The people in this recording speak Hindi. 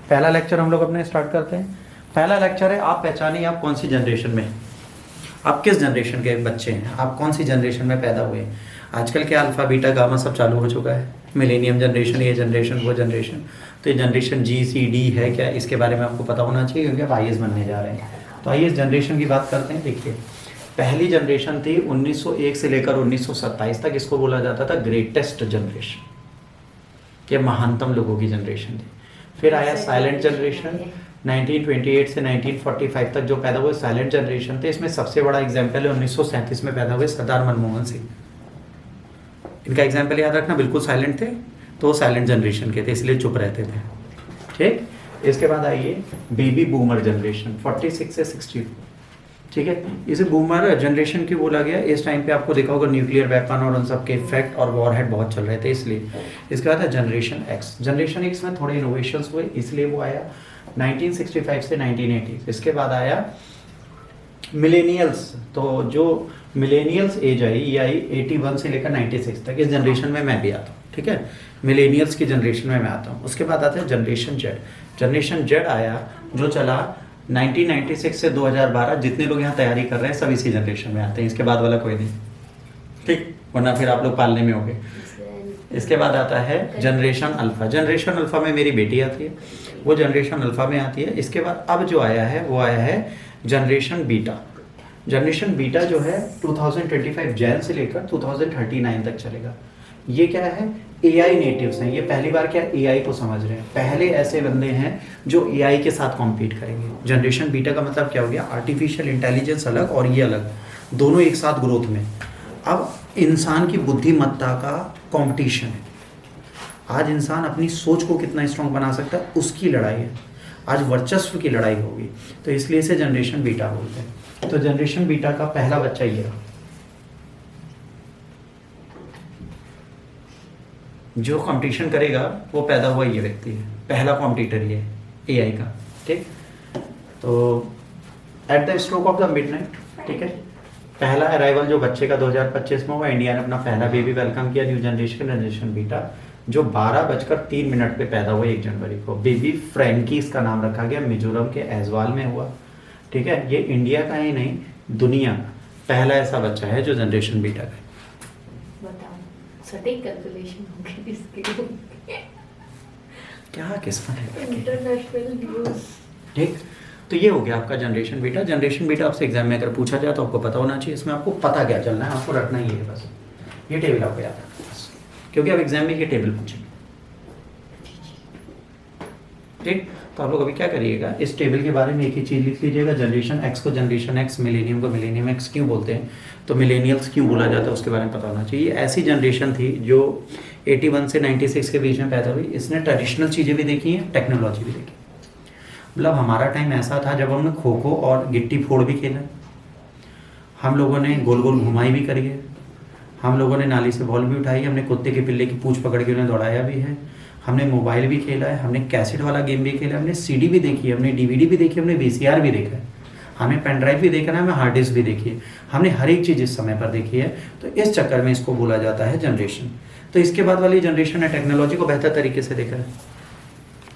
पहला लेक्चर हम लोग अपने स्टार्ट करते हैं। पहला लेक्चर है आप पहचानिए आप कौन सी जनरेशन में, आप किस जनरेशन के बच्चे हैं, आप कौन सी जनरेशन में पैदा हुए हैं। आजकल क्या अल्फ़ा बीटा गामा सब चालू हो चुका है, मिलेनियम जनरेशन, ये जनरेशन वो जनरेशन। तो ये जनरेशन जी सी डी है क्या, इसके बारे में आपको पता होना चाहिए क्योंकि आप आईएएस बनने जा रहे हैं। तो आइए इस जनरेशन की बात करते हैं। देखिए पहली जनरेशन थी 1901 से लेकर 1927 तक, इसको बोला जाता था ग्रेटेस्ट जनरेशन, ये महानतम लोगों की जनरेशन थी। फिर आया साइलेंट जनरेशन 1928 से 1945 तक जो पैदा हुए साइलेंट जनरेशन थे। इसमें सबसे बड़ा एग्जाम्पल है 1937 में पैदा हुए सरदार मनमोहन सिंह। इनका एग्जाम्पल याद रखना, बिल्कुल साइलेंट थे तो साइलेंट जनरेशन के थे, इसलिए चुप रहते थे। ठीक, इसके बाद आइए बेबी बूमर जनरेशन 46 से 62। ठीक है, इसे बूमर जनरेशन क्यों बोला गया, इस टाइम पे आपको देखा होगा न्यूक्लियर वेपन और उन सब के इफेक्ट और वॉरहेड बहुत चल रहे थे इसलिए। इसके बाद है जनरेशन एक्स। जनरेशन एक्स में थोड़े इनोवेशंस हुए इसलिए वो आया 1965 से 1980। इसके बाद आया मिलेनियल्स। तो जो मिलेनियल्स एज आई ये आई 81 से लेकर 96 तक। इस जनरेशन में मैं भी आता हूँ। ठीक है, मिलेनियल्स की जनरेशन में मैं आता हूँ। उसके बाद आता है जनरेशन जेड। जनरेशन जेड आया जो चला 1996 से 2012। जितने लोग यहाँ तैयारी कर रहे हैं सब इसी जनरेशन में आते हैं, इसके बाद वाला कोई नहीं। ठीक, वरना फिर आप लोग पालने में होंगे। इसके बाद आता है जनरेशन अल्फ़ा। जनरेशन अल्फ़ा में मेरी बेटी आती है, वो जनरेशन अल्फ़ा में आती है। इसके बाद अब जो आया है वो आया है जनरेशन बीटा। जनरेशन बीटा जो है 2025 जैन से लेकर 2039 तक चलेगा। ये क्या है, एआई नेटिव्स हैं। ये पहली बार क्या एआई को समझ रहे हैं, पहले ऐसे बंदे हैं जो एआई के साथ कॉम्पीट करेंगे। जनरेशन बीटा का मतलब क्या हो गया, आर्टिफिशियल इंटेलिजेंस अलग और ये अलग, दोनों एक साथ ग्रोथ में। अब इंसान की बुद्धिमत्ता का कंपटीशन है। आज इंसान अपनी सोच को कितना स्ट्रांग बना सकता है उसकी लड़ाई है, आज वर्चस्व की लड़ाई होगी। तो इसलिए इसे जनरेशन बीटा बोलते हैं। तो जनरेशन बीटा का पहला बच्चा ये रहा, जो कंपटीशन करेगा वो पैदा हुआ ये व्यक्ति है, पहला कॉम्पिटिटर ये एआई का। ठीक, तो at the stroke of the midnight, ठीक है, पहला अराइवल जो बच्चे का 2025 में हुआ, इंडिया ने अपना पहला बेबी वेलकम किया न्यू जनरेशन जनरेशन बीटा, जो 12:03 पे पैदा हुआ 1 जनवरी को। बेबी फ्रैंकी इसका नाम रखा गया, मिजोरम के ऐजवाल में हुआ। ठीक है, ये इंडिया का ही नहीं दुनिया का पहला ऐसा बच्चा है जो जनरेशन बीटा का है। सटीक कैलकुलेशन होगी इसके क्या किस्मत है, इंटरनेशनल न्यूज़। ठीक, तो ये हो गया आपका जनरेशन बीटा। जनरेशन बीटा आपसे एग्जाम में अगर पूछा जाए तो आपको पता होना चाहिए। इसमें आपको पता क्या चलना है, आपको रखना ही है बस, ये टेबल आपको याद रखना बस, क्योंकि अब एग्जाम में ये टेबल पूछेंगे। ठीक, तो आप लोग अभी क्या करिएगा, इस टेबल के बारे में एक ही चीज़ लिख लीजिएगा। जनरेशन एक्स को जनरेशन एक्स, मिलेनियम को मिलेनियम एक्स क्यों बोलते हैं, तो मिलेनियल्स क्यों बोला जाता है उसके बारे में पता होना चाहिए। ऐसी जनरेशन थी जो 81 से 96 के बीच में पैदा हुई। इसने ट्रेडिशनल चीज़ें भी देखी हैं, टेक्नोलॉजी भी देखी। मतलब हमारा टाइम ऐसा था जब हमने खो खो और गिट्टी फोड़ भी खेला, हम लोगों ने गोल गोल घुमाई भी करी है, हम लोगों ने नाली से बॉल भी उठाई, हमने कुत्ते के पिल्ले की पूंछ पकड़ के उन्हें दौड़ाया भी है, हमने मोबाइल भी खेला है, हमने कैसेट वाला गेम भी खेला है, हमने सीडी भी देखी है, हमने डीवीडी भी देखी है, हमने वीसीआर भी देखा है, हमें पेन ड्राइव भी देखना है, हमें हार्ड डिस्क भी देखी है, हमने हर एक चीज़ इस समय पर देखी है। तो इस चक्कर में इसको बोला जाता है जनरेशन। तो इसके बाद वाली जनरेशन ने टेक्नोलॉजी को बेहतर तरीके से देखा है।